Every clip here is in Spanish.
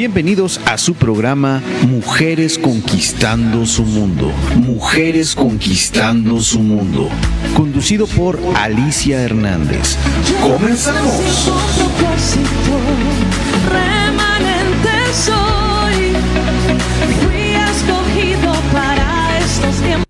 Bienvenidos a su programa Mujeres Conquistando su Mundo. Mujeres Conquistando su Mundo. Conducido por Alicia Hernández. ¡Comenzamos! Remanente soy, fui escogido para estos tiempos.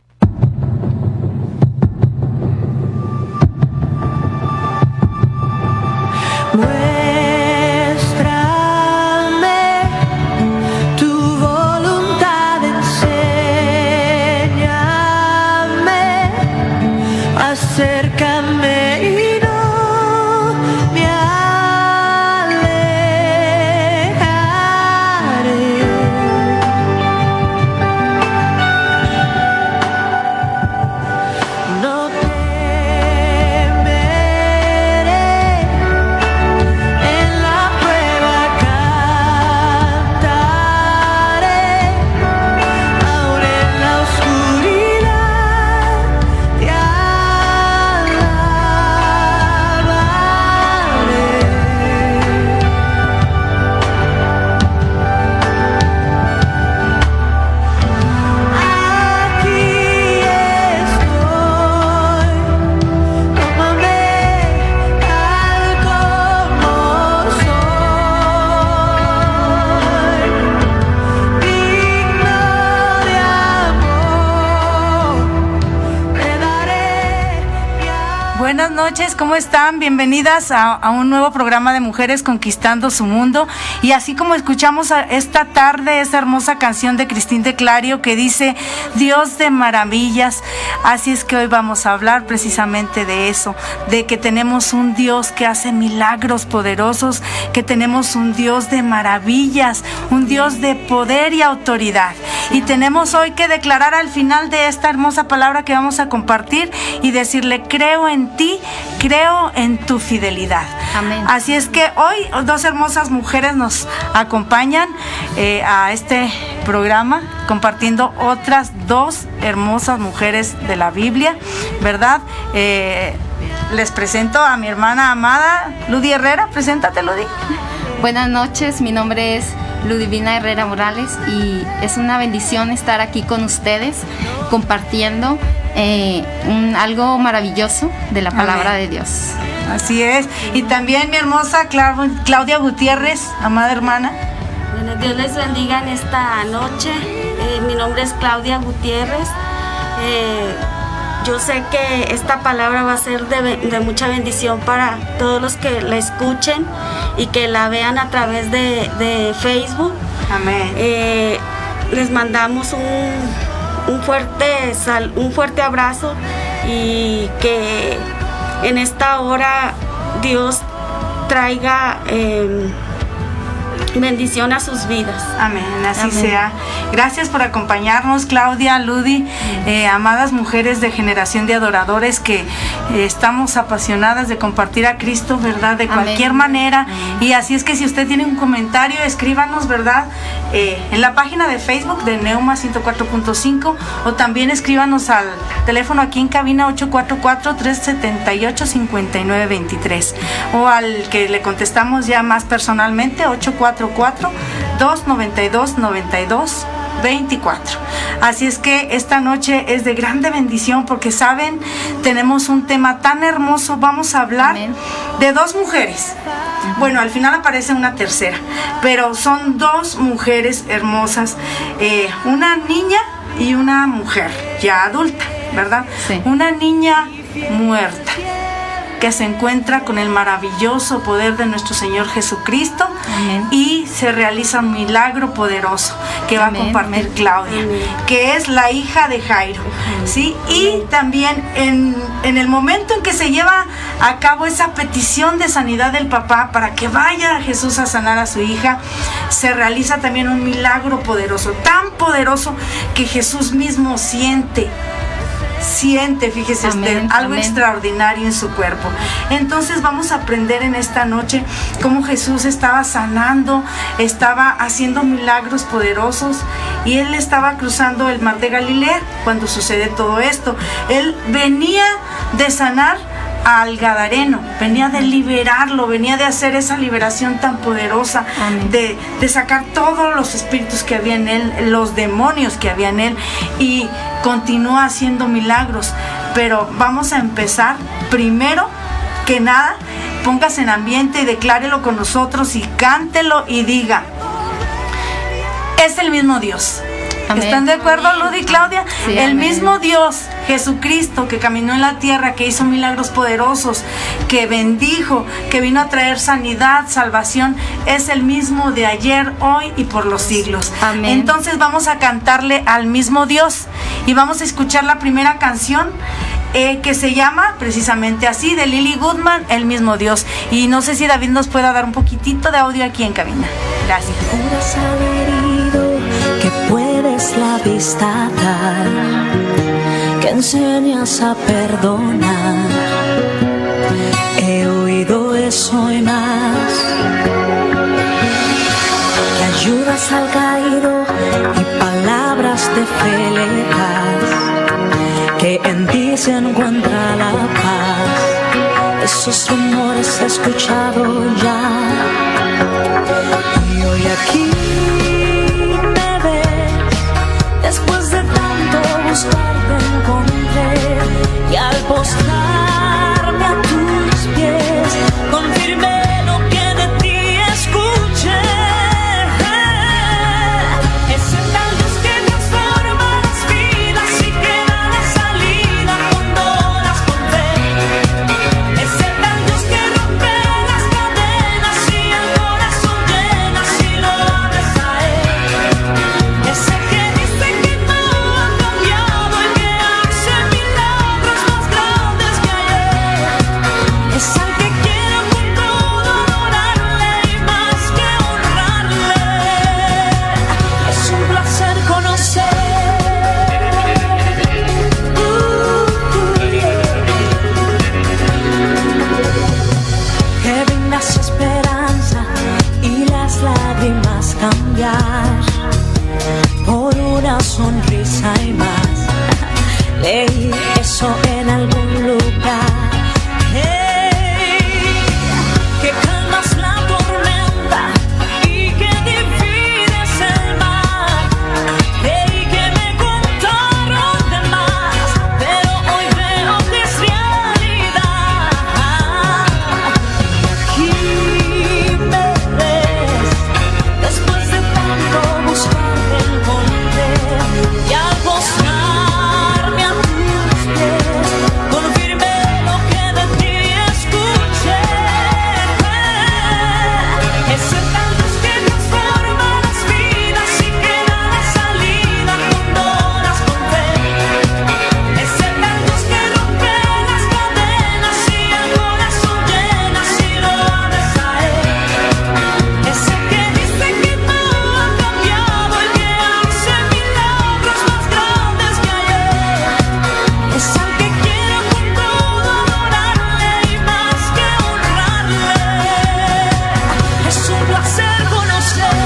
Buenas noches, ¿cómo están? Bienvenidas a un nuevo programa de Mujeres Conquistando su Mundo. Y así como escuchamos esta tarde esa hermosa canción de Cristín de Clario que dice Dios de maravillas, así es que hoy vamos a hablar precisamente de eso, de que tenemos un Dios que hace milagros poderosos, que tenemos un Dios de maravillas, un Dios de poder y autoridad. Y tenemos hoy que declarar al final de esta hermosa palabra que vamos a compartir y decirle: creo en ti, creo en tu fidelidad. Amén. Así es que hoy dos hermosas mujeres nos acompañan a este programa, compartiendo otras dos hermosas mujeres de la Biblia, ¿verdad? Les presento a mi hermana amada, Ludy Herrera. Preséntate, Ludy. Buenas noches, mi nombre es Ludivina Herrera Morales y es una bendición estar aquí con ustedes compartiendo algo maravilloso de la palabra de Dios. Así es. Y también mi hermosa Claudia Gutiérrez, amada hermana. Bueno, Dios les bendiga en esta noche. Mi nombre es Claudia Gutiérrez. Yo sé que esta palabra va a ser de mucha bendición para todos los que la escuchen y que la vean a través de Facebook. Amén. Les mandamos un fuerte abrazo y que en esta hora Dios traiga bendición a sus vidas. Amén, así Amén. sea. Gracias por acompañarnos, Claudia, Ludy, amadas mujeres de Generación de Adoradores que estamos apasionadas de compartir a Cristo, ¿verdad? De cualquier manera. Y así es que si usted tiene un comentario, escríbanos, ¿verdad? En la página de Facebook de Neuma 104.5 o también escríbanos al teléfono aquí en cabina 844-378-5923 o al que le contestamos ya más personalmente 844-292-9224. Así es que esta noche es de grande bendición porque, ¿saben? Tenemos un tema tan hermoso. Vamos a hablar de dos mujeres. Bueno, al final aparece una tercera, pero son dos mujeres hermosas, una niña y una mujer ya adulta, ¿verdad? Sí. Una niña muerta que se encuentra con el maravilloso poder de nuestro Señor Jesucristo. Amén. Y se realiza un milagro poderoso que va a compartir Claudia, que es la hija de Jairo, ¿sí? Y también en el momento en que se lleva a cabo esa petición de sanidad del papá para que vaya Jesús a sanar a su hija, se realiza también un milagro poderoso, tan poderoso que Jesús mismo siente, fíjese usted, algo extraordinario en su cuerpo. Entonces vamos a aprender en esta noche cómo Jesús estaba sanando, estaba haciendo milagros poderosos y él estaba cruzando el mar de Galilea cuando sucede todo esto. Él venía de sanar al gadareno, venía de liberarlo, venía de hacer esa liberación tan poderosa, de sacar todos los espíritus que había en él, los demonios que había en él, y continúa haciendo milagros. Pero vamos a empezar, primero que nada, póngase en ambiente y declárelo con nosotros y cántelo y diga: es el mismo Dios. Amén. ¿Están de acuerdo, Ludi y Claudia? Sí, el amén. mismo Dios, Jesucristo, que caminó en la tierra, que hizo milagros poderosos, que bendijo, que vino a traer sanidad, salvación, es el mismo de ayer, hoy y por los siglos. Amén. Entonces vamos a cantarle al mismo Dios y vamos a escuchar la primera canción que se llama precisamente así, de Lily Goodman, El mismo Dios. Y no sé si David nos pueda dar un poquitito de audio aquí en cabina. Gracias. Curas al herido, que puedes la vista dar, que enseñas a perdonar. He oído eso y más, que ayudas al caído y palabras de fe le das, que en ti se encuentra la paz. Esos rumores he escuchado ya, y hoy aquí me ves, después de tanto buscar te encontré, y al postrarme a tus pies confirmé lo que de ti escuché. Es el tal Dios que transforma las vidas y que da la salida cuando oras con fe. Es el tal Dios que rompe las cadenas y el corazón llena si lo abres a Él. Es el que dice que no ha cambiado y que hace milagros más grandes que ayer. Es al que quiero con todo adorarle y más que honrarle. Es un placer conocer. Que vengas esperanza y las lágrimas cambiar por una sonrisa y más. Leí eso en algún lugar. Hey, que calmas la tormenta y que divides el mar. Hey, que me contaron de más, pero hoy veo que es realidad. Aquí me ves, después de tanto buscar te encontré, y al postrarme a tus pies confirmé lo que de ti escuché. Es el tal Dios que transforma las vidas y que da la salida cuando oras con fe. Es el tal Dios que rompe las cadenas y el corazón llena si lo abres a Él. Es el que dice que no ha cambiado y que hace milagros más grandes que ayer. Es al que quiero con todo adorarle y más que honrarle. Es un placer conocer.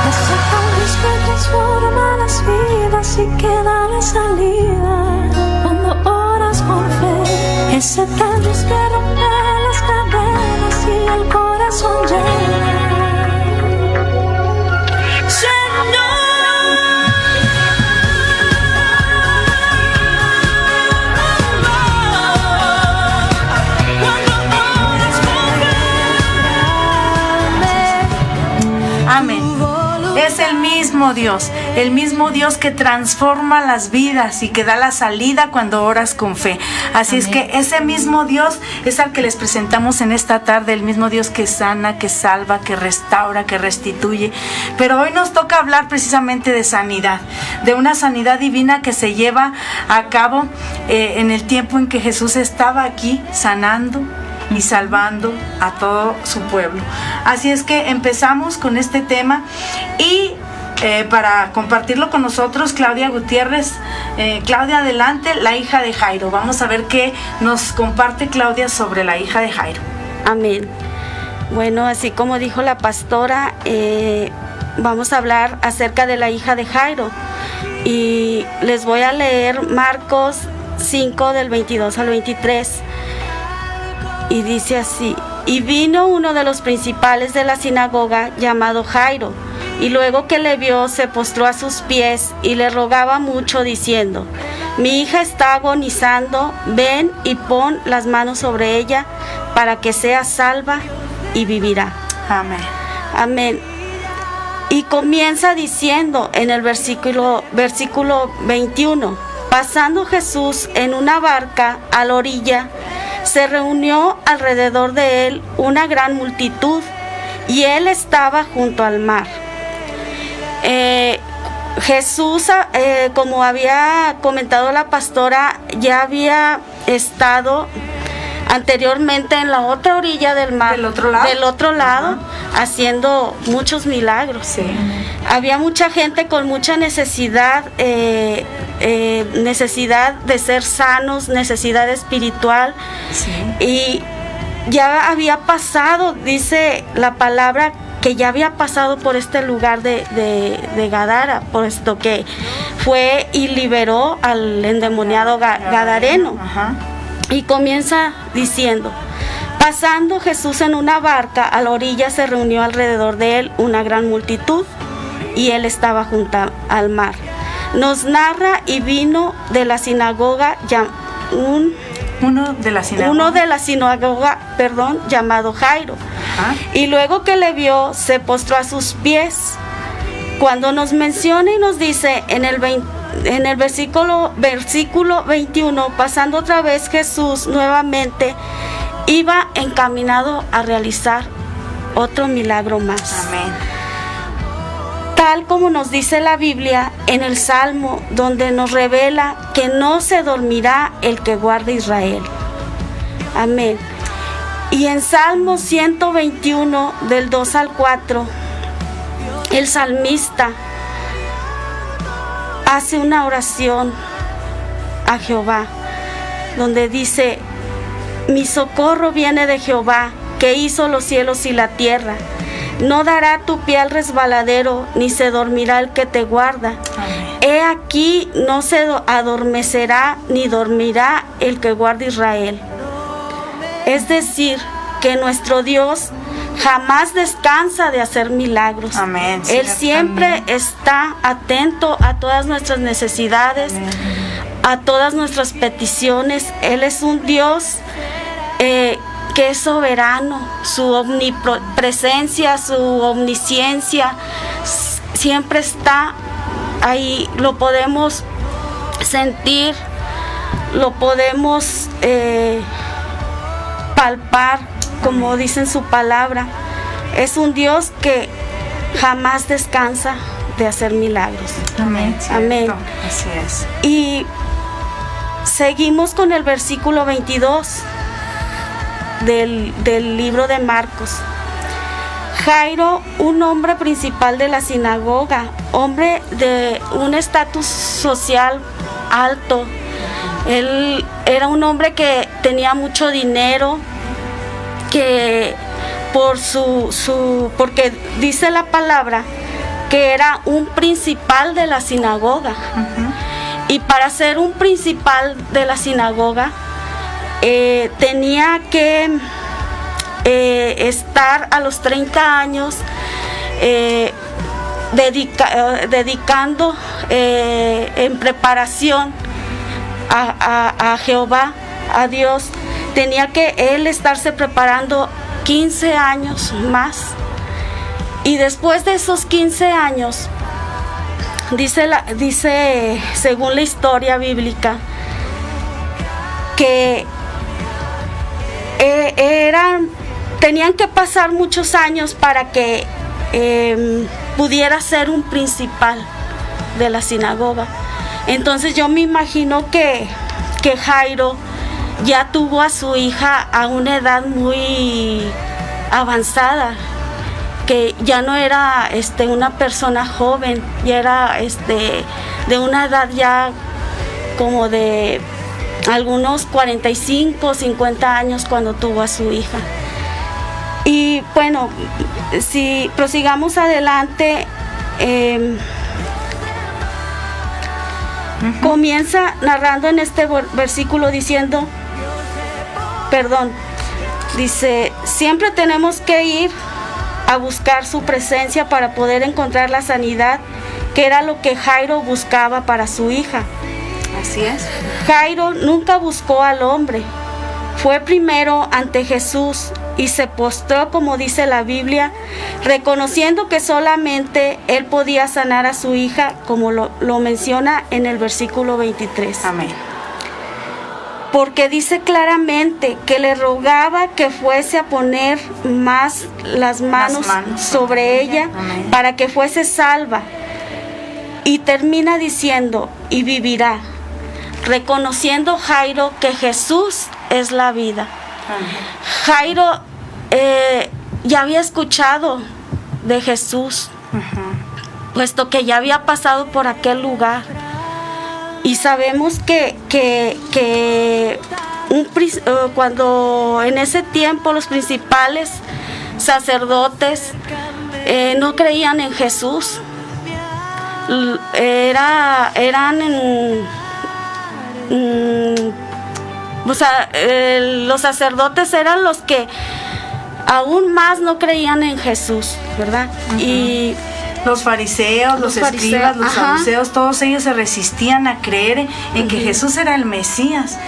Es el tal Dios que transforma las vidas y que da la salida cuando oras con fe. Es el tal Dios que rompe las cadenas y el corazón llena. Amén. Es el mismo Dios que transforma las vidas y que da la salida cuando oras con fe. Así es que ese mismo Dios es al que les presentamos en esta tarde, el mismo Dios que sana, que salva, que restaura, que restituye. Pero hoy nos toca hablar precisamente de sanidad, de una sanidad divina que se lleva a cabo en el tiempo en que Jesús estaba aquí sanando y salvando a todo su pueblo. Así es que empezamos con este tema y para compartirlo con nosotros Claudia Gutiérrez. Claudia, adelante, la hija de Jairo. Vamos a ver qué nos comparte Claudia sobre la hija de Jairo. Amén. Bueno, así como dijo la pastora, vamos a hablar acerca de la hija de Jairo. Y les voy a leer Marcos 5 del 22 al 23. Y dice así: y vino uno de los principales de la sinagoga llamado Jairo, y luego que le vio se postró a sus pies y le rogaba mucho diciendo: mi hija está agonizando, ven y pon las manos sobre ella para que sea salva y vivirá. Amén. Amén. Y comienza diciendo en el versículo 21: pasando Jesús en una barca a la orilla, se reunió alrededor de él una gran multitud, y él estaba junto al mar. Jesús, como había comentado la pastora, ya había estado anteriormente en la otra orilla del mar, ¿Del otro lado? Haciendo muchos milagros. Sí. Había mucha gente con mucha necesidad, necesidad de ser sanos, necesidad espiritual. Sí. Y ya había pasado, dice la palabra, que ya había pasado por este lugar de Gadara, puesto que fue y liberó al endemoniado gadareno. Ajá. Y comienza diciendo: pasando Jesús en una barca a la orilla, se reunió alrededor de él una gran multitud, y él estaba junto al mar. Nos narra: y vino de la sinagoga Uno de la sinagoga, llamado Jairo. Ajá. Y luego que le vio, se postró a sus pies. Cuando nos menciona y nos dice en el versículo 21, pasando otra vez Jesús nuevamente, iba encaminado a realizar otro milagro más. Amén. Tal como nos dice la Biblia en el Salmo, donde nos revela que no se dormirá el que guarda Israel. Amén. Y en Salmo 121, del 2 al 4, el salmista hace una oración a Jehová, donde dice: mi socorro viene de Jehová, que hizo los cielos y la tierra. No dará tu pie al resbaladero, ni se dormirá el que te guarda. Amén. He aquí, no se adormecerá, ni dormirá el que guarda Israel. Es decir, que nuestro Dios jamás descansa de hacer milagros. Amén. Él siempre está atento a todas nuestras necesidades, a todas nuestras peticiones. Él es un Dios que es soberano. Su omnipresencia, su omnisciencia siempre está ahí. Lo podemos sentir, lo podemos palpar, como dice en su palabra. Es un Dios que jamás descansa de hacer milagros. Amén. Amén. Así es. Y seguimos con el versículo 22 del libro de Marcos. Jairo, un hombre principal de la sinagoga, hombre de un estatus social alto. Él era un hombre que tenía mucho dinero, que porque dice la palabra que era un principal de la sinagoga. Y para ser un principal de la sinagoga tenía que estar a los 30 años dedicando en preparación a Jehová, a Dios. Tenía que él estarse preparando 15 años más. Y después de esos 15 años, dice según la historia bíblica, que tenían que pasar muchos años para que pudiera ser un principal de la sinagoga. Entonces yo me imagino que Jairo ya tuvo a su hija a una edad muy avanzada, que ya no era una persona joven, ya era de una edad ya como de algunos 45, 50 años cuando tuvo a su hija. Y bueno, si prosigamos adelante, comienza narrando en este versículo diciendo, dice, siempre tenemos que ir a buscar su presencia para poder encontrar la sanidad, que era lo que Jairo buscaba para su hija. Así es. Jairo nunca buscó al hombre, fue primero ante Jesús y se postró, como dice la Biblia, reconociendo que solamente él podía sanar a su hija, como lo menciona en el versículo 23. Amén. Porque dice claramente que le rogaba que fuese a poner más las manos sobre ella. Amén. Para que fuese salva. Y termina diciendo, y vivirá, reconociendo Jairo que Jesús es la vida. Amén. Jairo ya había escuchado de Jesús, puesto que ya había pasado por aquel lugar. Y sabemos que cuando en ese tiempo los principales sacerdotes no creían en Jesús, los sacerdotes eran los que aún más no creían en Jesús, ¿verdad? Y los fariseos, los escribas, los saduceos, todos ellos se resistían a creer en que Jesús era el Mesías.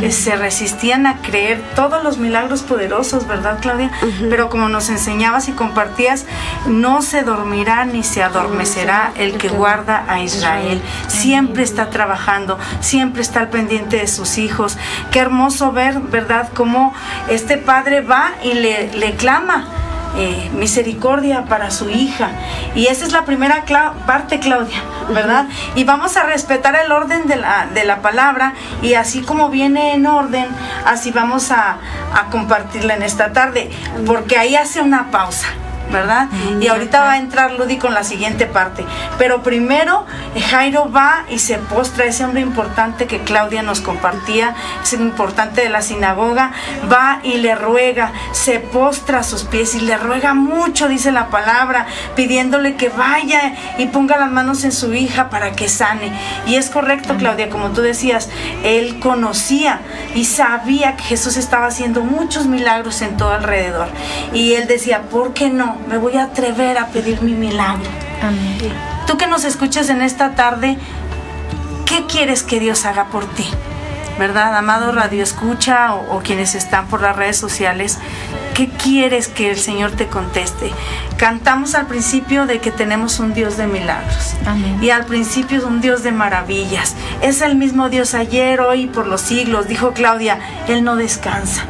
Se resistían a creer todos los milagros poderosos, ¿verdad, Claudia? Pero como nos enseñabas y compartías, no se dormirá ni se adormecerá el que guarda a Israel. Siempre está trabajando, siempre está al pendiente de sus hijos. Qué hermoso ver, ¿verdad?, cómo este padre va y le clama misericordia para su hija. Y esa es la primera parte, Claudia, ¿verdad? Y vamos a respetar el orden de la palabra, y así como viene en orden, así vamos a compartirla en esta tarde, porque ahí hace una pausa, ¿verdad? Y ahorita va a entrar Ludy con la siguiente parte. Pero primero Jairo va y se postra, ese hombre importante que Claudia nos compartía, ese importante de la sinagoga, va y le ruega, se postra a sus pies y le ruega mucho, dice la palabra, pidiéndole que vaya y ponga las manos en su hija para que sane. Y es correcto, Claudia, como tú decías, él conocía y sabía que Jesús estaba haciendo muchos milagros en todo alrededor, y él decía, ¿por qué no? Me voy a atrever a pedir mi milagro. Amén. Tú que nos escuchas en esta tarde, ¿qué quieres que Dios haga por ti? ¿Verdad, amado Radio Escucha o quienes están por las redes sociales? ¿Qué quieres que el Señor te conteste? Cantamos al principio de que tenemos un Dios de milagros. Amén. Y al principio es un Dios de maravillas. Es el mismo Dios ayer, hoy y por los siglos. Dijo Claudia, Él no descansa.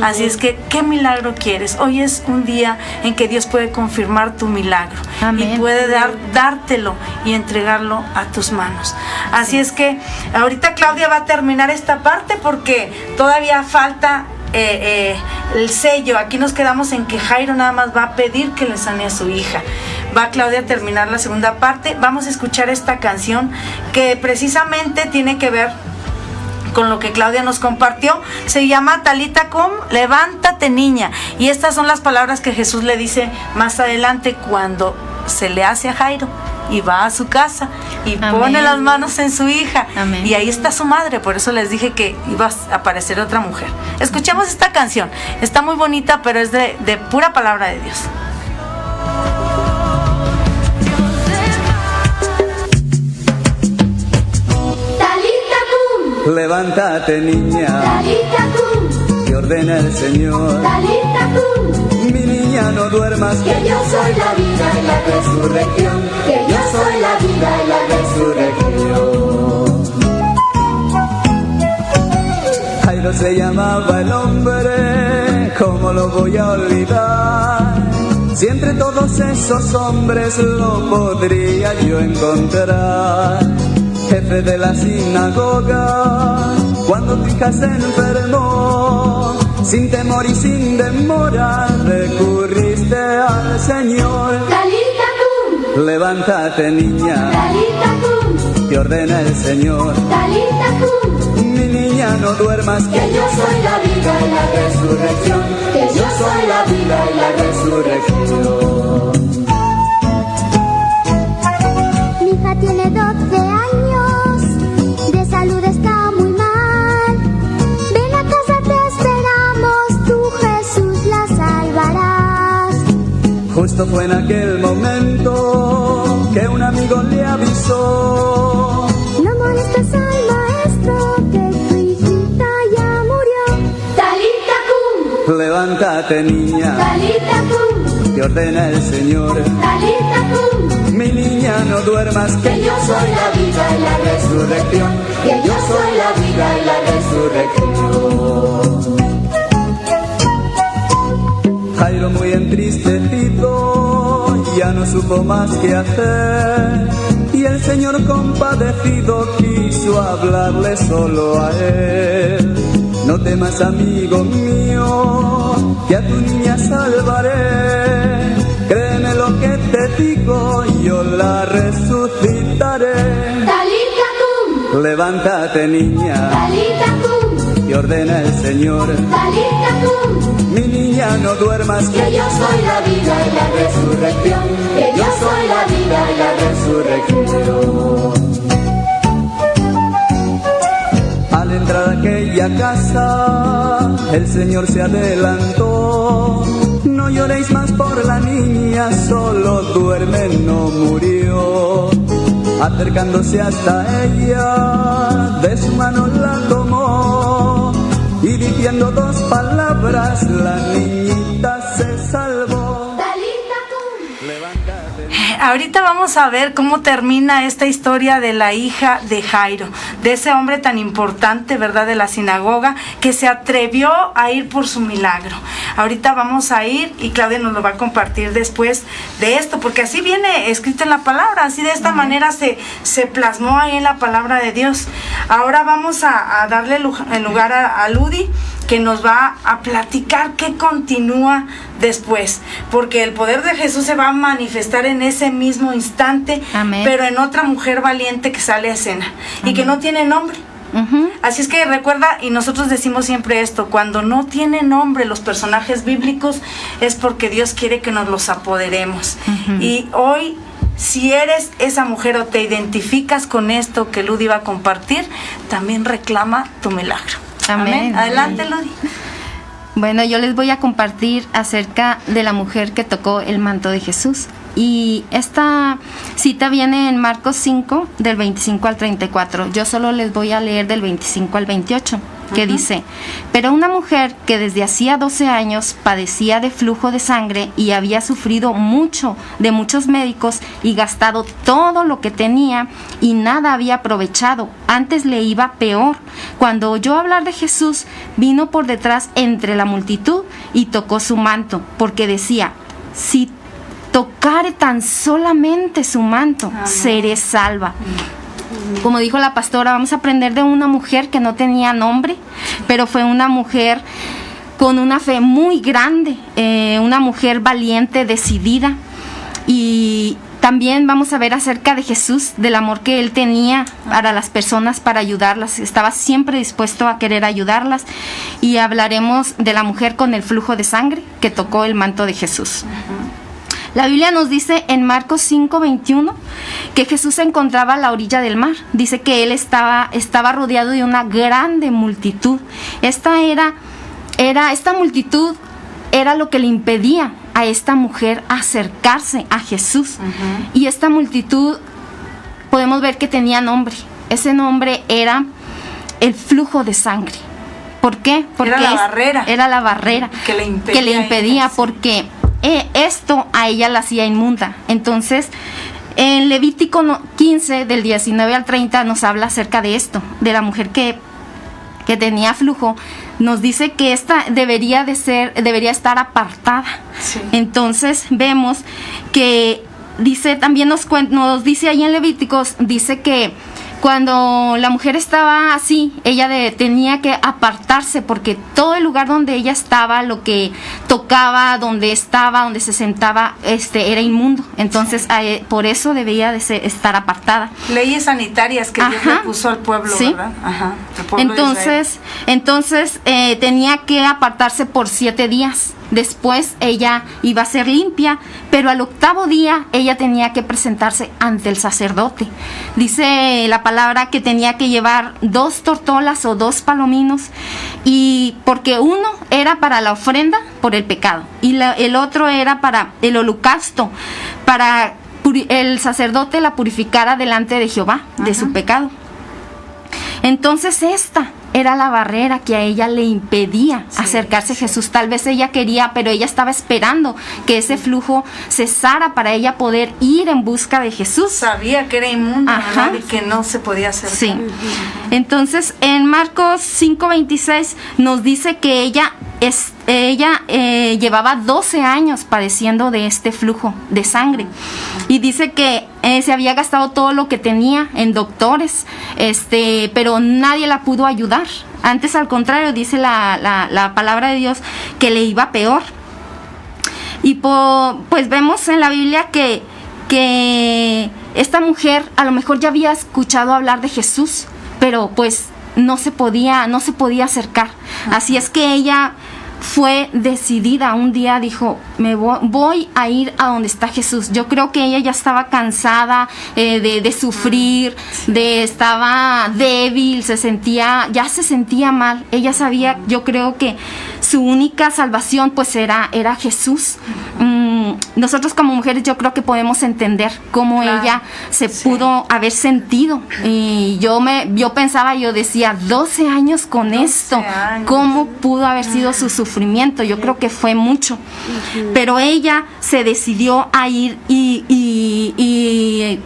Así es que, ¿qué milagro quieres? Hoy es un día en que Dios puede confirmar tu milagro. Amén. Y puede dártelo y entregarlo a tus manos. Así es que ahorita Claudia va a terminar esta parte, porque todavía falta el sello. Aquí nos quedamos en que Jairo nada más va a pedir que le sane a su hija. Va Claudia a terminar la segunda parte. Vamos a escuchar esta canción que precisamente tiene que ver con lo que Claudia nos compartió. Se llama Talita Cum, levántate niña. Y estas son las palabras que Jesús le dice más adelante cuando se le hace a Jairo y va a su casa y Amén. pone las manos en su hija. Amén. Y ahí está su madre. Por eso les dije que iba a aparecer otra mujer. Escuchemos esta canción. Está muy bonita, pero es de pura palabra de Dios. Levántate niña, Talita cum, que ordena el Señor. Talita cum, Mi niña, no duermas, que yo soy la vida y la resurrección, que yo soy la vida y la resurrección. Jairo se llamaba el hombre, ¿cómo lo voy a olvidar? Si entre todos esos hombres lo podría yo encontrar. Jefe de la sinagoga, cuando tu hija se enfermó, sin temor y sin demora recurriste al Señor. Talita cum, Levántate, niña, Talita cum, te ordena el Señor. Talita cum, Mi niña, no duermas, que yo soy la vida y la resurrección, que yo soy la vida y la resurrección. Mi hija tiene 12 años, de salud está muy mal. Ven a casa, te esperamos, tú Jesús la salvarás. Justo fue en aquel momento que un amigo le avisó. No molestes al maestro, que tu hijita ya murió. Talita cum, Levántate, niña, Talita cum, te ordena el Señor. Talita cum, Mi niña, no duermas, que yo soy la vida y la resurrección, que yo soy la vida y la resurrección. Jairo, muy entristecido, ya no supo más qué hacer. Y el Señor compadecido quiso hablarle solo a él. No temas, amigo mío, que a tu niña salvaré. Créeme lo que te digo, yo la resucitaré. Talita cum, Levántate, niña, Talita cum, te ordena el Señor. Talita cum, Mi niña, no duermas, que yo soy la vida y la resurrección, que yo soy la vida y la resurrección. Al entrar a aquella casa, el Señor se adelantó. No lloréis más por la niña, solo duerme, no murió. Acercándose hasta ella, de su mano la tomó. Y diciendo 2 palabras, la niñita se salvó. Talita cum, Ahorita vamos a ver cómo termina esta historia de la hija de Jairo, de ese hombre tan importante, ¿verdad?, de la sinagoga, que se atrevió a ir por su milagro. Ahorita vamos a ir y Claudia nos lo va a compartir después de esto, porque así viene escrito en la palabra, así de esta manera se plasmó ahí en la palabra de Dios. Ahora vamos a darle el lugar a Ludi, que nos va a platicar qué continúa después, porque el poder de Jesús se va a manifestar en ese mismo instante. Amén. Pero en otra mujer valiente que sale a escena y que no tiene nombre. Así es que recuerda, y nosotros decimos siempre esto, cuando no tiene nombre los personajes bíblicos es porque Dios quiere que nos los apoderemos. Y hoy, si eres esa mujer o te identificas con esto que Ludi va a compartir, también reclama tu milagro. Amén. Adelante, Ludi. Bueno, yo les voy a compartir acerca de la mujer que tocó el manto de Jesús. Y esta cita viene en Marcos 5, del 25 al 34. Yo solo les voy a leer del 25 al 28, que dice: pero una mujer que desde hacía 12 años padecía de flujo de sangre y había sufrido mucho de muchos médicos y gastado todo lo que tenía y nada había aprovechado, antes le iba peor. Cuando oyó hablar de Jesús, vino por detrás entre la multitud y tocó su manto, porque decía: si tocare tan solamente su manto, seré salva. Como dijo la pastora, vamos a aprender de una mujer que no tenía nombre, pero fue una mujer con una fe muy grande, una mujer valiente, decidida. Y también vamos a ver acerca de Jesús, del amor que él tenía para las personas, para ayudarlas. Estaba siempre dispuesto a querer ayudarlas. Y hablaremos de la mujer con el flujo de sangre que tocó el manto de Jesús. La Biblia nos dice en Marcos 5:21 que Jesús se encontraba a la orilla del mar. Dice que él estaba rodeado de una grande multitud. Esta multitud era lo que le impedía a esta mujer acercarse a Jesús. Y esta multitud podemos ver que tenía nombre. Ese nombre era el flujo de sangre. ¿Por qué? Porque era la barrera que le impedía porque esto a ella la hacía inmunda. Entonces, en Levítico 15, del 19 al 30, nos habla acerca de esto, de la mujer que tenía flujo. Nos dice que esta debería estar apartada. Sí. Entonces, vemos que dice, también nos dice ahí en Levíticos, dice que Cuando la mujer estaba así, ella tenía que apartarse porque todo el lugar donde ella estaba, lo que tocaba, donde se sentaba, era inmundo. Entonces, por eso debía de estar apartada. Leyes sanitarias que Dios le puso al pueblo, ¿sí? ¿verdad? Ajá, el pueblo de Entonces tenía que apartarse por 7 días. Después ella iba a ser limpia, pero al 8º día ella tenía que presentarse ante el sacerdote. Dice la palabra que tenía que llevar 2 tortolas o 2 palominos, y porque uno era para la ofrenda por el pecado y el otro era para el holocausto, para el sacerdote la purificara delante de Jehová de su pecado. Entonces esta era la barrera que a ella le impedía acercarse a Jesús. Tal vez ella quería, pero ella estaba esperando que ese flujo cesara para ella poder ir en busca de Jesús. Sabía que era inmundo, ¿verdad? Y que no se podía acercar. Sí. Entonces, en Marcos 5:26 nos dice que ella llevaba 12 años padeciendo de este flujo de sangre, y dice que se había gastado todo lo que tenía en doctores, pero nadie la pudo ayudar. Antes, al contrario, dice la palabra de Dios que le iba peor. Y pues vemos en la Biblia que esta mujer a lo mejor ya había escuchado hablar de Jesús, pero pues no se podía acercar. Así es que ella fue decidida. Un día dijo, voy a ir a donde está Jesús. Yo creo que ella ya estaba cansada de sufrir, estaba débil, ya se sentía mal. Ella sabía, yo creo que su única salvación pues era Jesús. Nosotros como mujeres yo creo que podemos entender cómo ella se pudo haber sentido. Y yo pensaba, yo decía, 12 años con esto, ¿cómo pudo haber sido su sufrimiento? Yo creo que fue mucho. Pero ella se decidió a ir y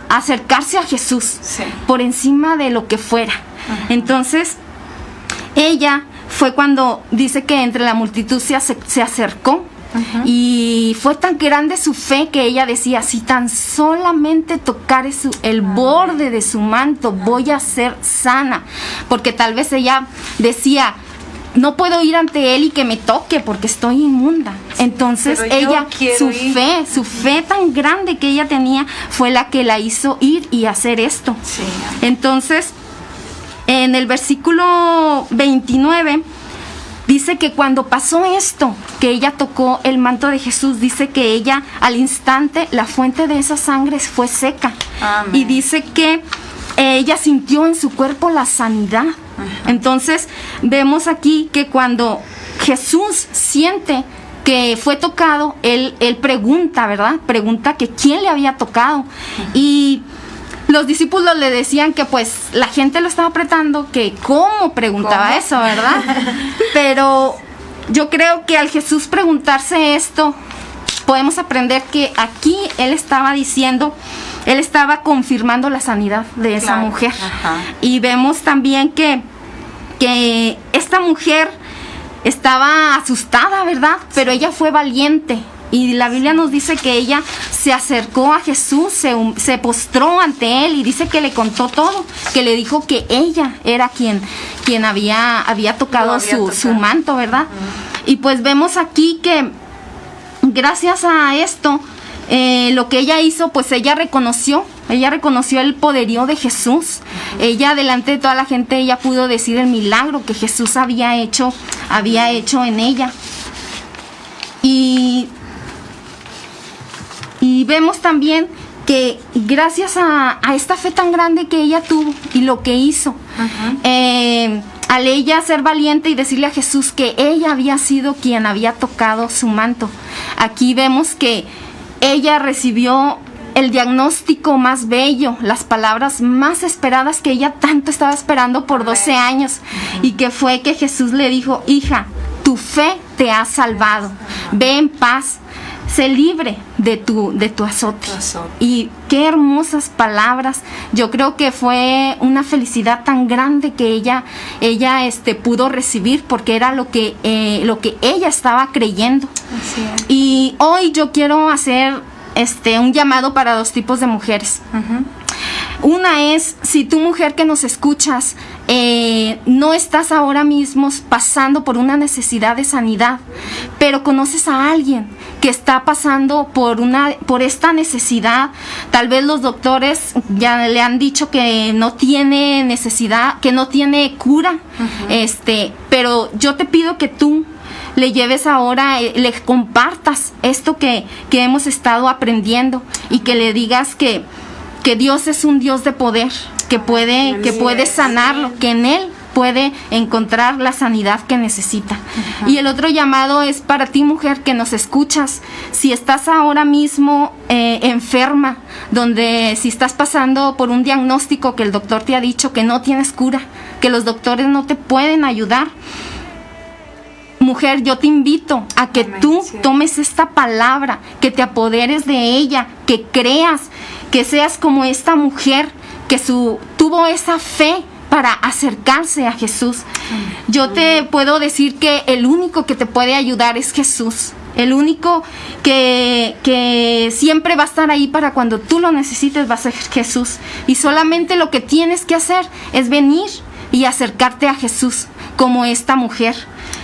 acercarse a Jesús por encima de lo que fuera. Entonces, ella fue cuando dice que entre la multitud se acercó. Y fue tan grande su fe que ella decía, si tan solamente tocare el borde de su manto, voy a ser sana. Porque tal vez ella decía, no puedo ir ante él y que me toque porque estoy inmunda. Entonces ella, su fe tan grande que ella tenía fue la que la hizo ir y hacer esto. Entonces, en el versículo 29 dice que cuando pasó esto, que ella tocó el manto de Jesús, dice que ella al instante, la fuente de esa sangre fue seca. Amén. Y dice que ella sintió en su cuerpo la sanidad. Entonces vemos aquí que cuando Jesús siente que fue tocado, él pregunta, ¿verdad? Pregunta que quién le había tocado. Y los discípulos le decían que pues la gente lo estaba apretando, que cómo preguntaba eso, ¿verdad? Pero yo creo que al Jesús preguntarse esto, podemos aprender que aquí él estaba confirmando la sanidad de esa mujer. Y vemos también que esta mujer estaba asustada, ¿verdad? Pero ella fue valiente. Y la Biblia nos dice que ella se acercó a Jesús, se postró ante él y dice que le contó todo, que le dijo que ella era quien había tocado su manto, ¿verdad? Y pues vemos aquí que gracias a esto, lo que ella hizo, pues ella reconoció el poderío de Jesús. Ella, delante de toda la gente, ella pudo decir el milagro que Jesús había hecho en ella. Y vemos también que gracias a esta fe tan grande que ella tuvo y lo que hizo, al ella ser valiente y decirle a Jesús que ella había sido quien había tocado su manto, aquí vemos que ella recibió el diagnóstico más bello, las palabras más esperadas que ella tanto estaba esperando por 12 años, y que fue que Jesús le dijo, hija, tu fe te ha salvado, ve en paz, sé libre de tu azote. Y qué hermosas palabras. Yo creo que fue una felicidad tan grande que ella pudo recibir, porque era lo que ella estaba creyendo. Y hoy yo quiero hacer un llamado para 2 tipos de mujeres. Una es, si tú, mujer que nos escuchas, no estás ahora mismo pasando por una necesidad de sanidad, pero conoces a alguien que está pasando por esta necesidad. Tal vez los doctores ya le han dicho que no tiene necesidad, que no tiene cura, pero yo te pido que tú le lleves ahora, le compartas esto que hemos estado aprendiendo, y que le digas que Dios es un Dios de poder, que puede sanarlo, que en Él puede encontrar la sanidad que necesita. Y el otro llamado es para ti, mujer que nos escuchas. Si estás ahora mismo enferma, si estás pasando por un diagnóstico que el doctor te ha dicho que no tienes cura, que los doctores no te pueden ayudar, mujer, yo te invito a que tú tomes esta palabra, que te apoderes de ella, que creas, que seas como esta mujer que tuvo esa fe para acercarse a Jesús. Yo te puedo decir que el único que te puede ayudar es Jesús. El único que siempre va a estar ahí para cuando tú lo necesites va a ser Jesús. Y solamente lo que tienes que hacer es venir y acercarte a Jesús como esta mujer,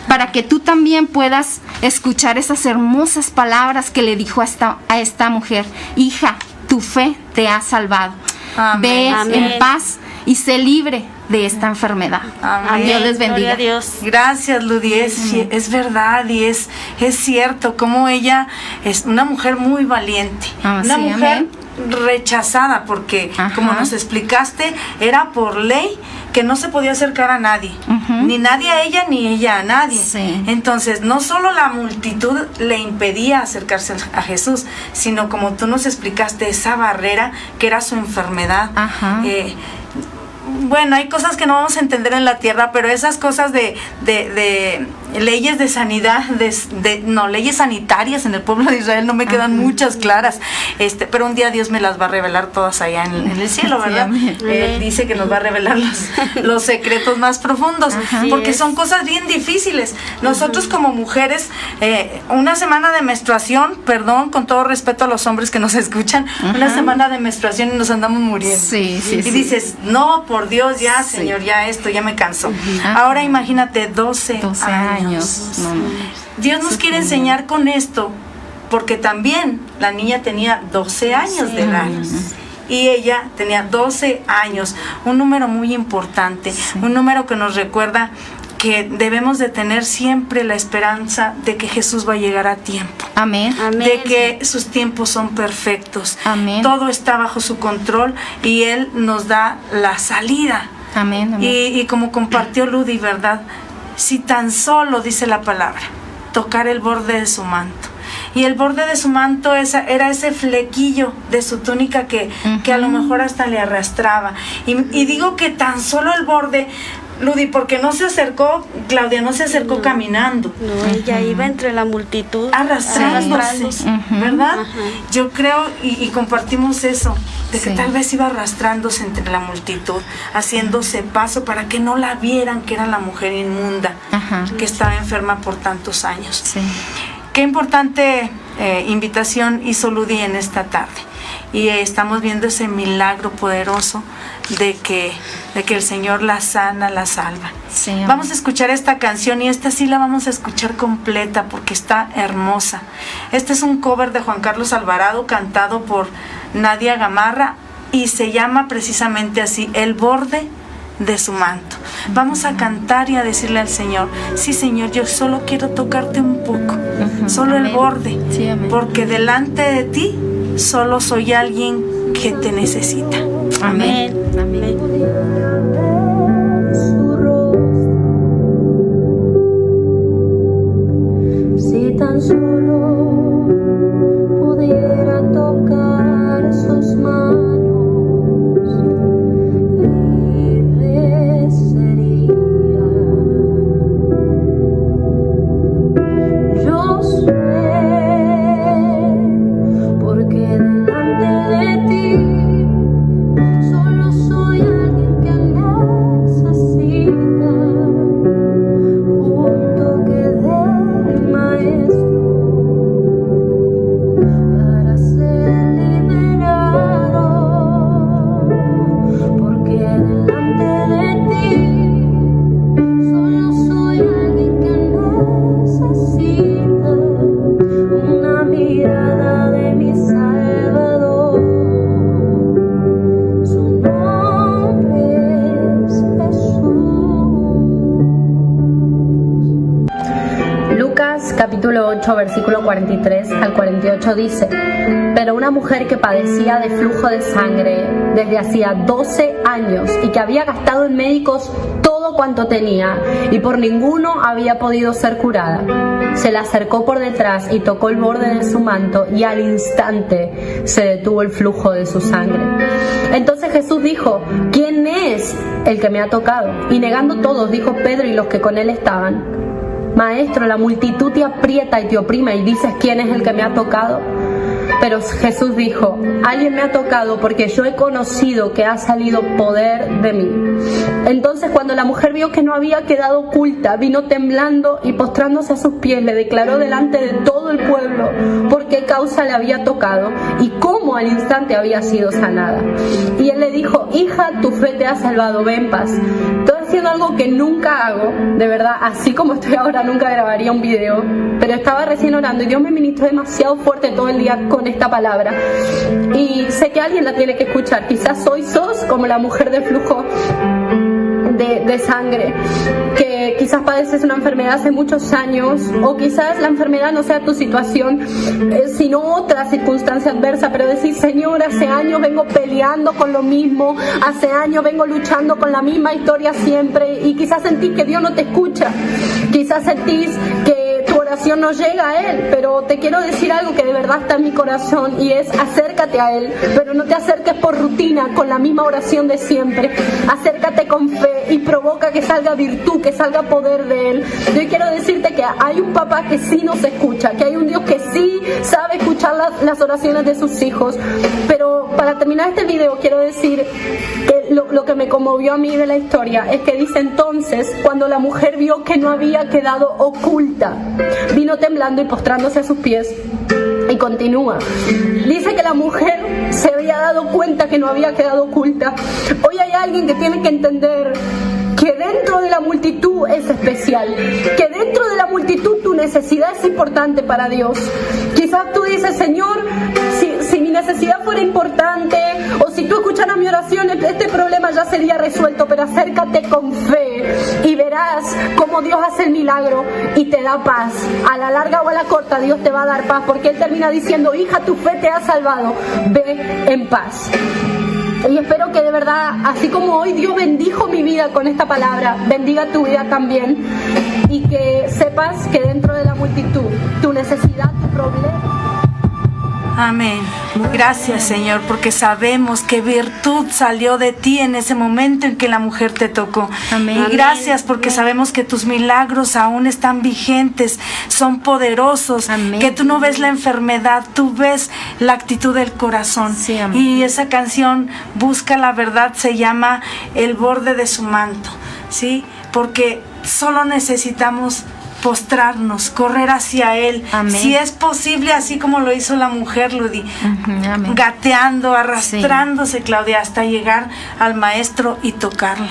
para que tú también puedas escuchar esas hermosas palabras que le dijo a esta mujer: hija, tu fe te ha salvado. Amén. Ve Amén. en paz y sé libre de esta enfermedad. Amén. Dios les bendiga. Gloria a Dios. Gracias, Ludi, es verdad, y es cierto como ella es una mujer muy valiente, una Sí, mujer amén. rechazada, porque Ajá. como nos explicaste, era por ley que no se podía acercar a nadie, ni nadie a ella ni ella a nadie. Sí. Entonces, no solo la multitud le impedía acercarse a Jesús, sino, como tú nos explicaste, esa barrera que era su enfermedad. Ajá. Bueno, hay cosas que no vamos a entender en la tierra, pero esas cosas de leyes de sanidad, leyes sanitarias en el pueblo de Israel no me quedan muchas claras, pero un día Dios me las va a revelar todas allá en el cielo, Sí, ¿verdad? amén. Él dice que nos va a revelar los secretos más profundos, porque es. son cosas bien difíciles. Nosotros como mujeres, una semana de menstruación, perdón, con todo respeto a los hombres que nos escuchan, una semana de menstruación y nos andamos muriendo. Sí, sí, Y sí. dices, no, por Dios, ya, Sí. Señor, ya esto, ya me cansó. Ajá. Ahora imagínate 12 años. No, no. Dios nos quiere enseñar con esto, porque también la niña tenía 12 años de edad. Y ella tenía 12 años, un número muy importante, un número que nos recuerda que debemos de tener siempre la esperanza de que Jesús va a llegar a tiempo. Amén. Amén. De que sus tiempos son perfectos. Amén. Todo está bajo su control y Él nos da la salida. Amén. Amén. Y como compartió Ludi, ¿verdad? Si tan solo, dice la palabra, tocar el borde de su manto. Y el borde de su manto era ese flequillo de su túnica que a lo mejor hasta le arrastraba. Y digo que tan solo el borde, Ludi, porque no se acercó, Claudia no se acercó caminando, No, ella iba entre la multitud. arrastrándose, ¿verdad? Ajá. Yo creo y compartimos eso, de que Sí. tal vez iba arrastrándose entre la multitud, haciéndose paso para que no la vieran que era la mujer inmunda, Ajá. que estaba enferma por tantos años. Sí. Qué importante invitación hizo Ludi en esta tarde. Y estamos viendo ese milagro poderoso de que el Señor la sana, la salva. Sí, amén. Vamos a escuchar esta canción y esta sí la vamos a escuchar completa porque está hermosa. Este es un cover de Juan Carlos Alvarado cantado por Nadia Gamarra y se llama precisamente así, El borde de su manto. Vamos a cantar y a decirle al Señor: sí, Señor, yo solo quiero tocarte un poco, solo el Amén. borde, Sí, amén. porque delante de ti solo soy alguien que te necesita. Amén. Amén. Su rostro, si tan solo pudiera tocar sus manos, libre sería. Yo sé, porque delante de ti solo soy alguien que anhela 8, versículo 43 al 48 dice: pero una mujer que padecía de flujo de sangre desde hacía 12 años y que había gastado en médicos todo cuanto tenía y por ninguno había podido ser curada, se le acercó por detrás y tocó el borde de su manto, y al instante se detuvo el flujo de su sangre. Entonces Jesús dijo: ¿quién es el que me ha tocado? Y negando todos, dijo Pedro y los que con él estaban: Maestro, la multitud te aprieta y te oprime y dices: ¿quién es el que me ha tocado? Pero Jesús dijo: alguien me ha tocado porque yo he conocido que ha salido poder de mí. Entonces, cuando la mujer vio que no había quedado oculta, vino temblando y postrándose a sus pies le declaró delante de todo el pueblo por qué causa le había tocado y cómo al instante había sido sanada. Y él le dijo: hija, tu fe te ha salvado, ve en paz. Estoy haciendo algo que nunca hago, de verdad, así como estoy ahora nunca grabaría un video, pero estaba recién orando y Dios me ministró demasiado fuerte todo el día con esta palabra y sé que alguien la tiene que escuchar. Quizás hoy sos como la mujer del flujo de sangre, que quizás padeces una enfermedad hace muchos años, o quizás la enfermedad no sea tu situación, sino otra circunstancia adversa, pero decís: Señor, hace años vengo peleando con lo mismo, hace años vengo luchando con la misma historia siempre, y quizás sentís que Dios no te escucha, quizás sentís que tu oración no llega a Él, pero te quiero decir algo que de verdad está en mi corazón, y es: acércate a Él, pero no te acerques por rutina con la misma oración de siempre. Acércate con fe y provoca que salga virtud, que salga poder de Él. Yo quiero decirte que hay un papá que sí nos escucha, que hay un Dios que sí sabe escuchar las oraciones de sus hijos. Pero para terminar este video quiero decir que lo que me conmovió a mí de la historia es que dice: entonces, cuando la mujer vio que no había quedado oculta, vino temblando y postrándose a sus pies. Y continúa. Dice que la mujer se había dado cuenta que no había quedado oculta. Hoy hay alguien que tiene que entender que dentro de la multitud es especial, que dentro de la multitud tu necesidad es importante para Dios. Quizás tú dices: Señor, si mi necesidad fuera importante, o si tú escucharas mi oración, este problema ya sería resuelto. Pero acércate con fe y verás cómo Dios hace el milagro y te da paz. A la larga o a la corta Dios te va a dar paz, porque Él termina diciendo: hija, tu fe te ha salvado, ve en paz. Y espero que de verdad, así como hoy Dios bendijo mi vida con esta palabra, bendiga tu vida también, y que sepas que dentro de la multitud, tu necesidad, tu problema. Amén. Gracias, Señor, porque sabemos que virtud salió de ti en ese momento en que la mujer te tocó. Amén. Y gracias porque sabemos que tus milagros aún están vigentes, son poderosos. Amén. Que tú no ves la enfermedad, tú ves la actitud del corazón. Sí, amén. Y esa canción, Busca la Verdad, se llama El borde de su manto, ¿sí? Porque solo necesitamos postrarnos, correr hacia Él. Amén. Si es posible, así como lo hizo la mujer, Ludi, Amén. gateando, arrastrándose, sí, Claudia, hasta llegar al Maestro y tocarlo.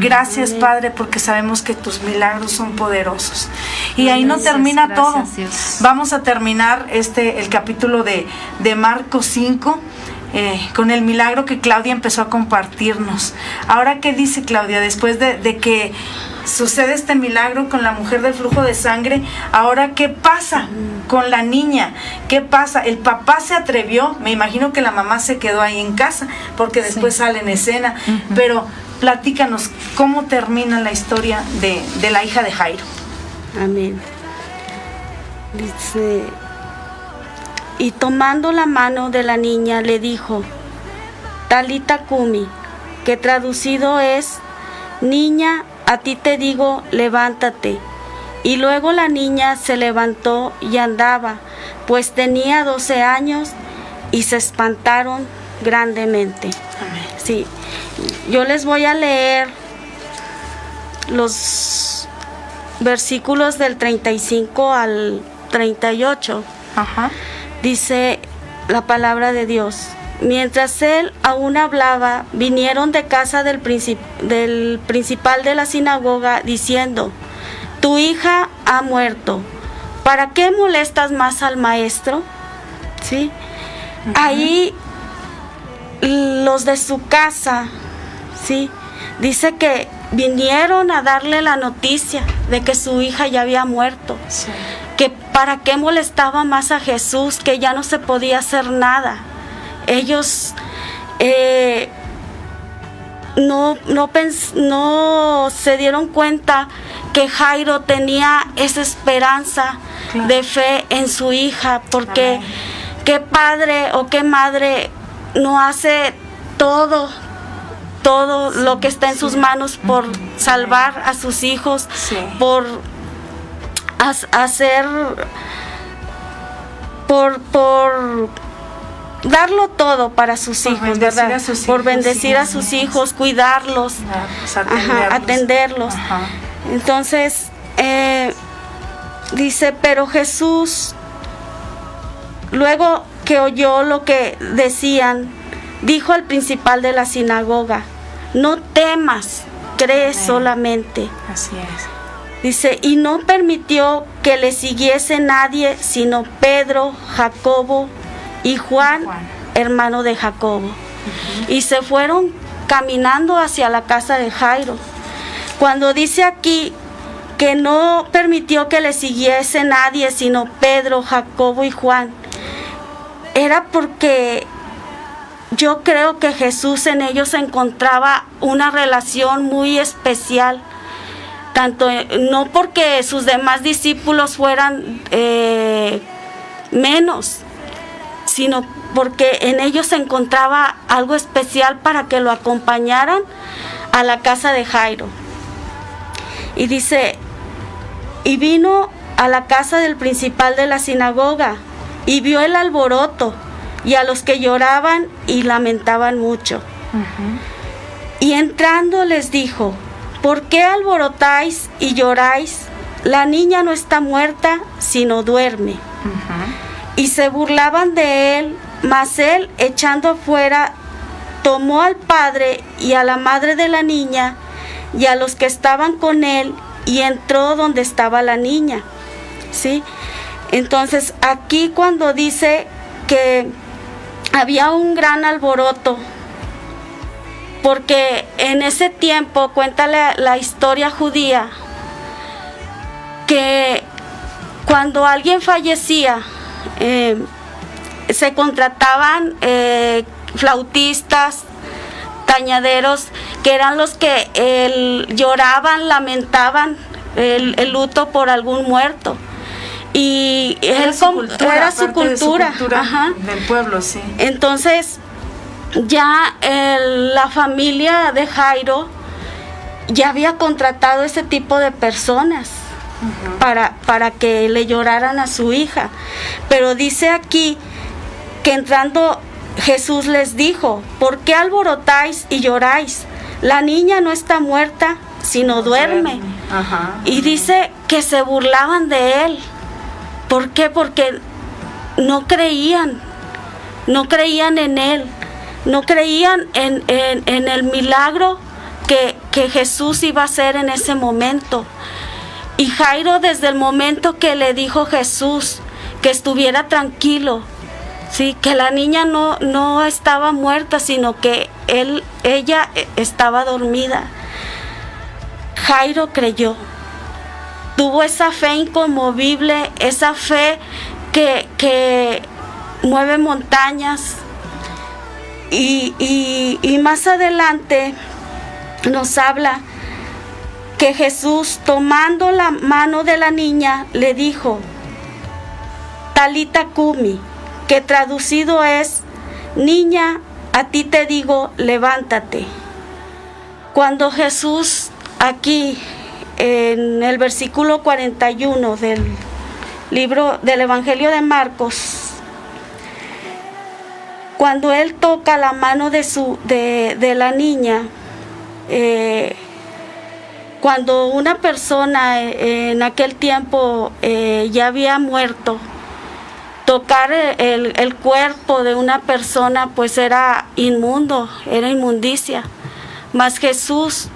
Gracias, Amén, Padre, porque sabemos que tus milagros son poderosos. Y ahí no termina todo. Dios. Vamos a terminar el capítulo de Marcos 5. Con el milagro que Claudia empezó a compartirnos. Ahora, ¿qué dice Claudia? Después de que sucede este milagro con la mujer del flujo de sangre, ahora, ¿qué pasa con la niña? ¿Qué pasa? El papá se atrevió, me imagino que la mamá se quedó ahí en casa, porque después sale en escena, pero platícanos, ¿cómo termina la historia de la hija de Jairo? Amén. Dice: y tomando la mano de la niña le dijo: Talita Kumi, que traducido es: niña, a ti te digo, levántate. Y luego la niña se levantó y andaba, pues tenía 12 años, y se espantaron grandemente. Amén. Sí, yo les voy a leer los versículos del 35 al 38. Ajá. Dice la palabra de Dios: mientras él aún hablaba, vinieron de casa del principal de la sinagoga, diciendo: tu hija ha muerto, ¿para qué molestas más al maestro? ¿Sí? Ahí los de su casa, ¿sí?, dice que vinieron a darle la noticia de que su hija ya había muerto. Sí. Que para qué molestaba más a Jesús, que ya no se podía hacer nada. Ellos no se dieron cuenta que Jairo tenía esa esperanza de fe en su hija, porque qué padre o qué madre no hace todo lo que está en sus manos por salvar a sus hijos, por hacer, por darlo todo para sus hijos, ¿verdad? Por bendecir a sus hijos, cuidarlos, atenderlos. Entonces, dice, pero Jesús, luego que oyó lo que decían, dijo al principal de la sinagoga: no temas, cree solamente. Así es. Dice, y no permitió que le siguiese nadie, sino Pedro, Jacobo y Juan, hermano de Jacobo. Y se fueron caminando hacia la casa de Jairo. Cuando dice aquí que no permitió que le siguiese nadie, sino Pedro, Jacobo y Juan, era porque yo creo que Jesús en ellos encontraba una relación muy especial. Tanto no porque sus demás discípulos fueran menos, sino porque en ellos se encontraba algo especial para que lo acompañaran a la casa de Jairo. Y dice, y vino a la casa del principal de la sinagoga, y vio el alboroto, y a los que lloraban y lamentaban mucho. Y entrando les dijo: ¿por qué alborotáis y lloráis? La niña no está muerta, sino duerme. Y se burlaban de él, mas él, echando afuera, tomó al padre y a la madre de la niña y a los que estaban con él, y entró donde estaba la niña. ¿Sí? Entonces, aquí cuando dice que había un gran alboroto, porque en ese tiempo, cuenta la historia judía, que cuando alguien fallecía, se contrataban flautistas, tañaderos, que eran los que lloraban, lamentaban el luto por algún muerto. Y era su cultura del pueblo, sí. Entonces, ya la familia de Jairo ya había contratado ese tipo de personas para que le lloraran a su hija. Pero dice aquí que entrando Jesús les dijo: ¿por qué alborotáis y lloráis? La niña no está muerta, sino duerme. Y dice que se burlaban de él. ¿Por qué? Porque no creían en él. No creían en el milagro que Jesús iba a hacer en ese momento. Y Jairo, desde el momento que le dijo Jesús que estuviera tranquilo, ¿sí? Que la niña no estaba muerta, sino que ella estaba dormida, Jairo creyó. Tuvo esa fe inconmovible, esa fe que mueve montañas. Y más adelante nos habla que Jesús, tomando la mano de la niña, le dijo: Talita Cumi, que traducido es: niña, a ti te digo, levántate. Cuando Jesús, aquí en el versículo 41 del libro del Evangelio de Marcos, cuando él toca la mano de la niña, cuando una persona en aquel tiempo ya había muerto, tocar el cuerpo de una persona pues era inmundo, era inmundicia. Mas Jesús,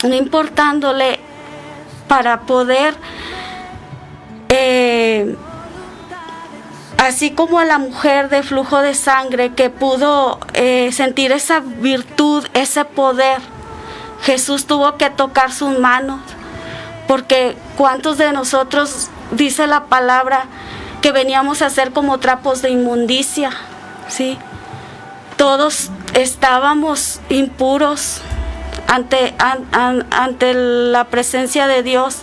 no importándole, para poder, así como a la mujer de flujo de sangre que pudo sentir esa virtud, ese poder, Jesús tuvo que tocar sus manos, porque cuántos de nosotros, dice la palabra, que veníamos a ser como trapos de inmundicia, ¿sí? Todos estábamos impuros ante la presencia de Dios.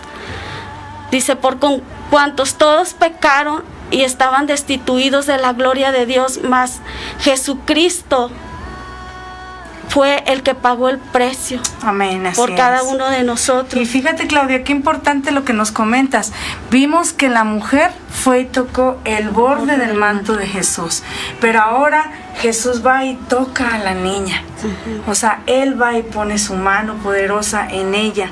Dice, por con cuantos todos pecaron y estaban destituidos de la gloria de Dios, mas Jesucristo fue el que pagó el precio. Amén, así por cada es. uno de nosotros. Y fíjate, Claudia, qué importante lo que nos comentas. Vimos que la mujer fue y tocó el borde del manto de Jesús, pero ahora Jesús va y toca a la niña. O sea, Él va y pone su mano poderosa en ella.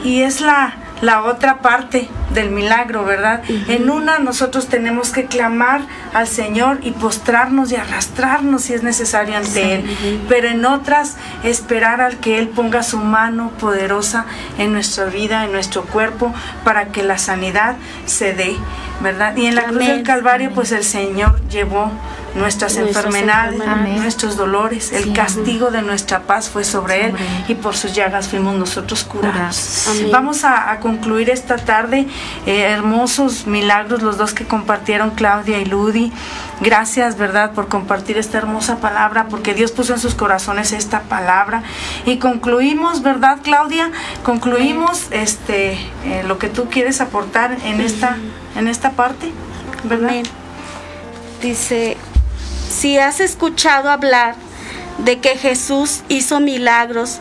Y es la otra parte del milagro, ¿verdad? En una nosotros tenemos que clamar al Señor y postrarnos y arrastrarnos si es necesario ante Él, pero en otras esperar al que Él ponga su mano poderosa en nuestra vida, en nuestro cuerpo, para que la sanidad se dé, ¿verdad? Y en la cruz del Calvario, pues el Señor llevó nuestras enfermedades, nuestros dolores, el castigo de nuestra paz fue sobre Él, y por sus llagas fuimos nosotros curados. Vamos a concluir esta tarde. Hermosos milagros los dos que compartieron, Claudia y Ludi. Gracias, ¿verdad?, por compartir esta hermosa palabra, porque Dios puso en sus corazones esta palabra. Y concluimos, ¿verdad, Claudia? Concluimos lo que tú quieres aportar en esta parte, ¿verdad? Amén. Dice, si has escuchado hablar de que Jesús hizo milagros,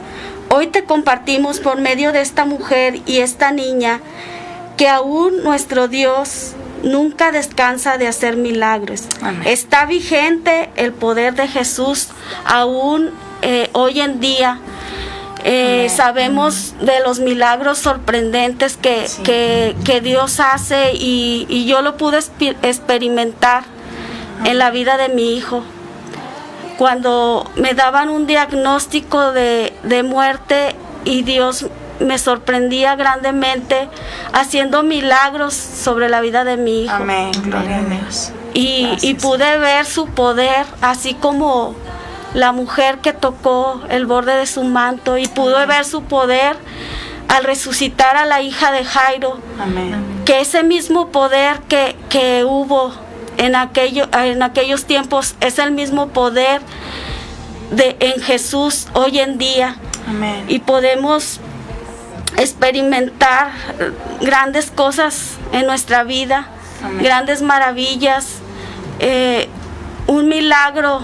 hoy te compartimos por medio de esta mujer y esta niña que aún nuestro Dios nunca descansa de hacer milagros. Amén. Está vigente el poder de Jesús aún hoy en día. Sabemos de los milagros sorprendentes que Dios hace, y yo lo pude experimentar en la vida de mi hijo. Cuando me daban un diagnóstico de muerte, y Dios me sorprendía grandemente haciendo milagros sobre la vida de mi hijo. Amén, gloria a Dios. Y pude ver su poder, así como la mujer que tocó el borde de su manto, y pude ver su poder al resucitar a la hija de Jairo. Amén. Que ese mismo poder que hubo en aquellos tiempos es el mismo poder en Jesús hoy en día. Amén. Y podemos experimentar grandes cosas en nuestra vida. Amén. Grandes maravillas, un milagro.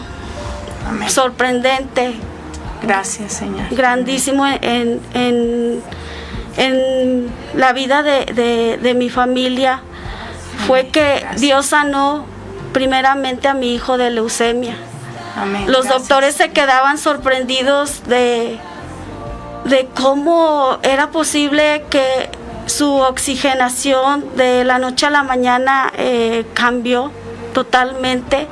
Amén. Sorprendente. Gracias, Señor. Grandísimo en la vida de mi familia. Fue que Gracias. Dios sanó primeramente a mi hijo de leucemia. Amén. Los Gracias. doctores se quedaban sorprendidos de cómo era posible que su oxigenación de la noche a la mañana cambió totalmente,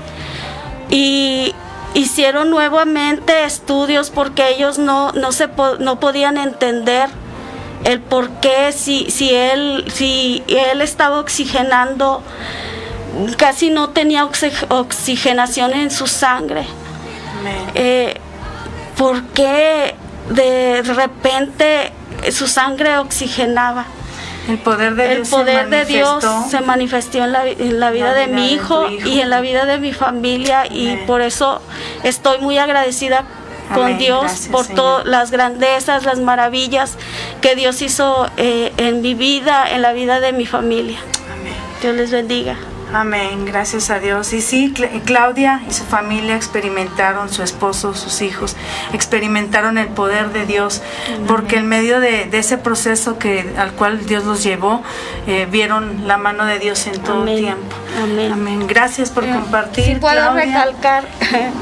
y hicieron nuevamente estudios porque ellos no podían entender el por qué, si él estaba oxigenando, casi no tenía oxigenación en su sangre. Amén. ¿Por qué de repente su sangre oxigenaba? El poder de Dios se manifestó en la vida de mi hijo y en la vida de mi familia. Amén. Y por eso estoy muy agradecida con Amén. Dios. Gracias, por Señor. todas las grandezas, las maravillas que Dios hizo en mi vida, en la vida de mi familia. Amén. Dios les bendiga. Amén, gracias a Dios. Y sí, Claudia y su familia experimentaron, su esposo, sus hijos, experimentaron el poder de Dios, porque en medio de ese proceso al cual Dios los llevó, vieron la mano de Dios en todo Amén. tiempo. Amén. Amén. Gracias por compartir. Si puedo Claudia. recalcar.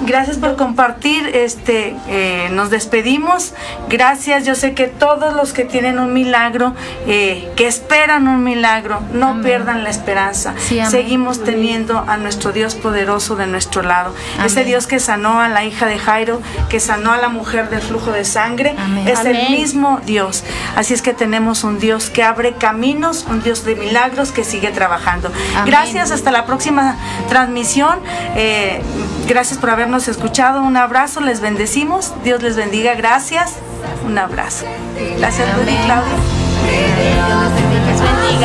Gracias por compartir. Nos despedimos. Gracias. Yo sé que todos los que tienen un milagro, que esperan un milagro, no Amén. pierdan la esperanza. Sí, amén. Seguimos teniendo a nuestro Dios poderoso de nuestro lado. Amén. Ese Dios que sanó a la hija de Jairo, que sanó a la mujer del flujo de sangre, Amén. es el Amén. mismo Dios. Así es que tenemos un Dios que abre caminos, un Dios de milagros que sigue trabajando. Amén. Gracias, hasta la próxima transmisión. Gracias por habernos escuchado. Un abrazo, les bendecimos. Dios les bendiga. Gracias. Un abrazo. Gracias, Ludi, Amén. Claudia. Dios les bendiga.